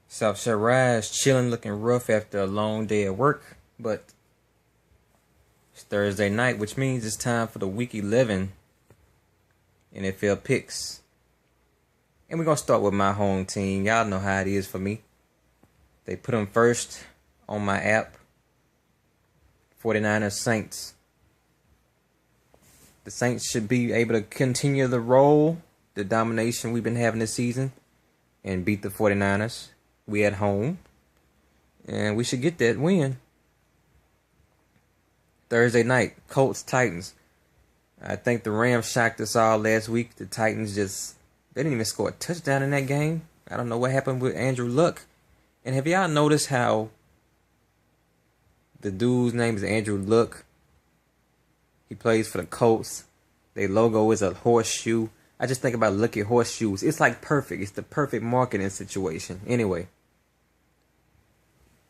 Southside Rise chilling, looking rough after a long day at work, but it's Thursday night, which means it's time for the Week 11 NFL picks. And we're going to start with my home team. Y'all know how it is for me. They put them first on my app. 49ers Saints. The Saints should be able to continue the domination we've been having this season, and beat the 49ers. We at home, and we should get that win. Thursday night, Colts Titans. I think the Rams shocked us all last week. The Titans they didn't even score a touchdown in that game. I don't know what happened with Andrew Luck. And have y'all noticed how the dude's name is Andrew Luck? He plays for the Colts. Their logo is a horseshoe. I just think about lucky horseshoes. It's like perfect. It's the perfect marketing situation. Anyway,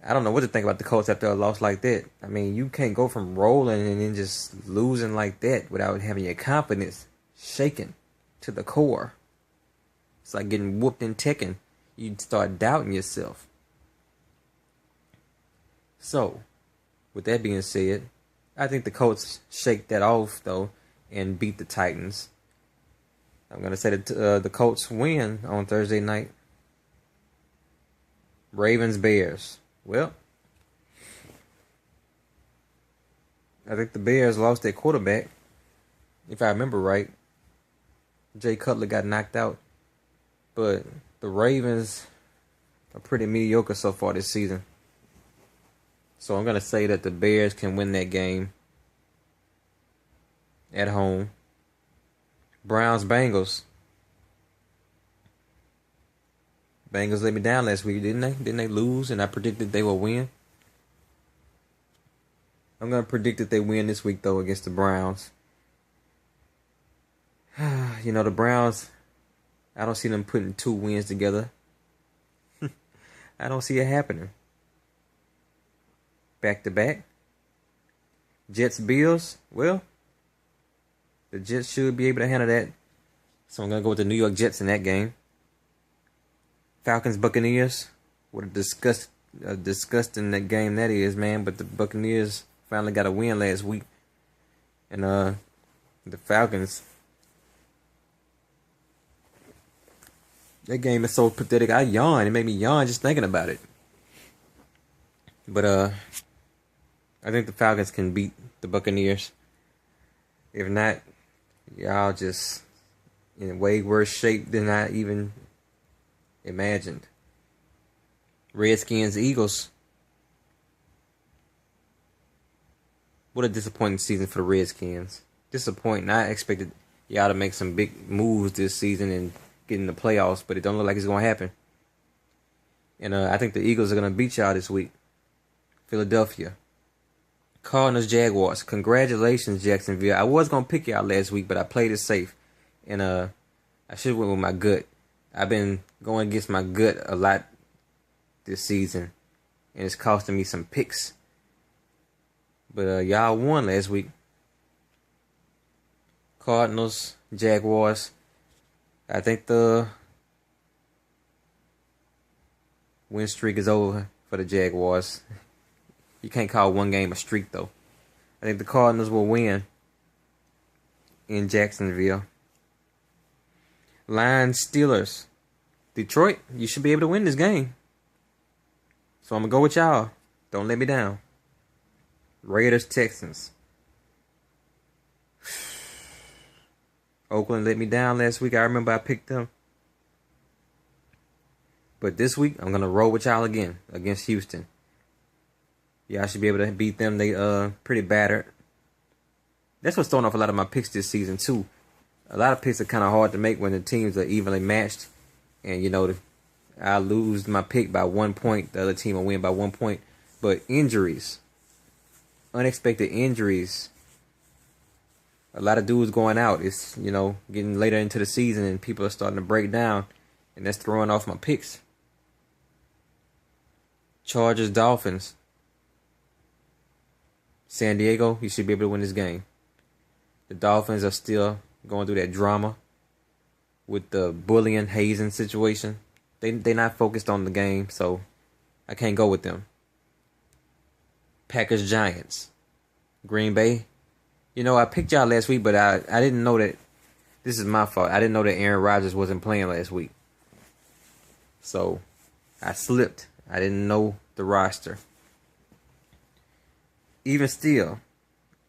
I don't know what to think about the Colts after a loss like that. I mean, you can't go from rolling and then just losing like that without having your confidence shaken to the core. It's like getting whooped in Tekken. You start doubting yourself. So, with that being said, I think the Colts shake that off, though, and beat the Titans. I'm going to say that the Colts win on Thursday night. Ravens-Bears. Well, I think the Bears lost their quarterback. If I remember right, Jay Cutler got knocked out. But the Ravens are pretty mediocre so far this season. So I'm going to say that the Bears can win that game at home. Browns-Bengals. Bengals let me down last week, didn't they? Didn't they lose? And I predicted they will win. I'm going to predict that they win this week, though, against the Browns. You know, the Browns, I don't see them putting 2 wins together. I don't see it happening. Back-to-back. Jets-Bills. Well, the Jets should be able to handle that. So I'm going to go with the New York Jets in that game. Falcons-Buccaneers. What a disgusting that game that is, man. But the Buccaneers finally got a win last week. And the Falcons, that game is so pathetic. I yawned. It made me yawn just thinking about it. But I think the Falcons can beat the Buccaneers. If not, y'all just in way worse shape than I even imagined. Redskins, Eagles. What a disappointing season for the Redskins. Disappointing. I expected y'all to make some big moves this season and get in the playoffs, but it don't look like it's going to happen. And I think the Eagles are going to beat y'all this week. Philadelphia. Cardinals, Jaguars. Congratulations, Jacksonville. I was going to pick y'all last week, but I played it safe. And I should have went with my gut. I've been going against my gut a lot this season, and it's costing me some picks. But y'all won last week. Cardinals, Jaguars. I think the win streak is over for the Jaguars. You can't call one game a streak, though. I think the Cardinals will win in Jacksonville. Lions, Steelers. Detroit, you should be able to win this game. So I'm going to go with y'all. Don't let me down. Raiders, Texans. Oakland let me down last week. I remember I picked them. But this week, I'm going to roll with y'all again against Houston. Y'all should be able to beat them. They pretty battered. That's what's throwing off a lot of my picks this season, too. A lot of picks are kind of hard to make when the teams are evenly matched. And, you know, I lose my pick by 1 point. The other team will win by 1 point. But injuries. Unexpected injuries. A lot of dudes going out. It's, you know, getting later into the season and people are starting to break down. And that's throwing off my picks. Chargers, Dolphins. San Diego, you should be able to win this game. The Dolphins are still going through that drama with the bullying, hazing situation. They not focused on the game, so I can't go with them. Packers Giants. Green Bay. You know, I picked y'all last week, but I didn't know that. This is my fault. I didn't know that Aaron Rodgers wasn't playing last week. So I slipped. I didn't know the roster. Even still,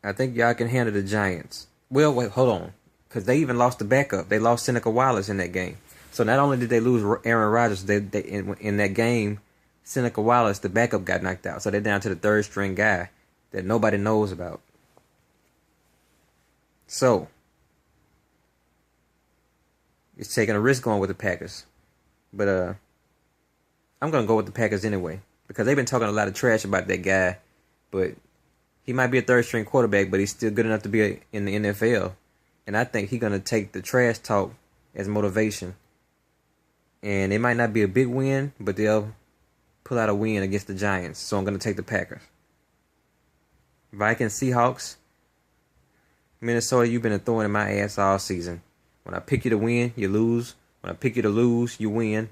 I think y'all can handle the Giants. Well, wait, hold on. Because they even lost the backup. They lost Seneca Wallace in that game. So not only did they lose Aaron Rodgers, they in that game, Seneca Wallace, the backup, got knocked out. So they're down to the third string guy that nobody knows about. So it's taking a risk going with the Packers. But I'm going to go with the Packers anyway. Because they've been talking a lot of trash about that guy. But he might be a third string quarterback, but he's still good enough to be in the NFL. And I think he's going to take the trash talk as motivation. And it might not be a big win, but they'll pull out a win against the Giants. So I'm going to take the Packers. Vikings, Seahawks. Minnesota, you've been throwing in my ass all season. When I pick you to win, you lose. When I pick you to lose, you win.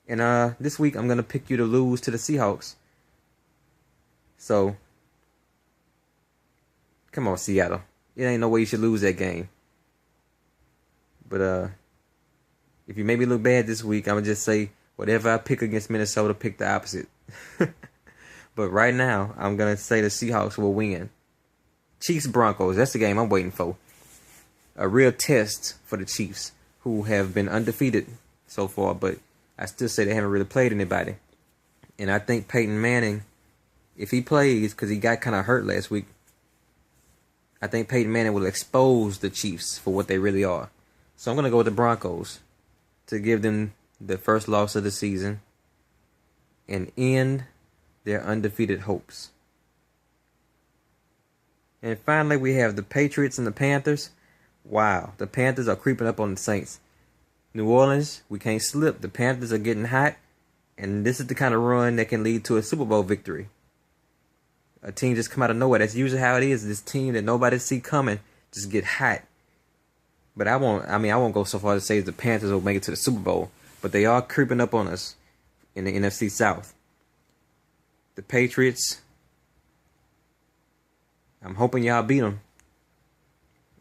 And this week, I'm going to pick you to lose to the Seahawks. So, come on, Seattle. It ain't no way you should lose that game. But if you make me look bad this week, I'm going to just say, whatever I pick against Minnesota, pick the opposite. But right now, I'm going to say the Seahawks will win. Chiefs, Broncos, that's the game I'm waiting for. A real test for the Chiefs, who have been undefeated so far, but I still say they haven't really played anybody. And I think Peyton Manning, if he plays, because he got kind of hurt last week, I think Peyton Manning will expose the Chiefs for what they really are. So I'm going to go with the Broncos to give them the first loss of the season and end their undefeated hopes. And finally, we have the Patriots and the Panthers. Wow, the Panthers are creeping up on the Saints. New Orleans, we can't slip. The Panthers are getting hot, and this is the kind of run that can lead to a Super Bowl victory. A team just come out of nowhere. That's usually how it is. This team that nobody see coming just get hot. But I won't go so far to say the Panthers will make it to the Super Bowl, but they are creeping up on us in the NFC South. The Patriots, I'm hoping y'all beat them.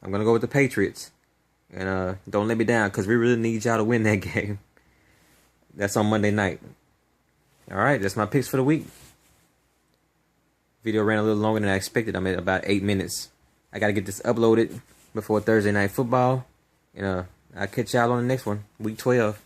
I'm going to go with the Patriots. And don't let me down, because we really need y'all to win that game. That's on Monday night. Alright, that's my picks for the week. Video ran a little longer than I expected. I'm at about 8 minutes. I got to get this uploaded before Thursday Night Football. And I'll catch y'all on the next one, Week 12.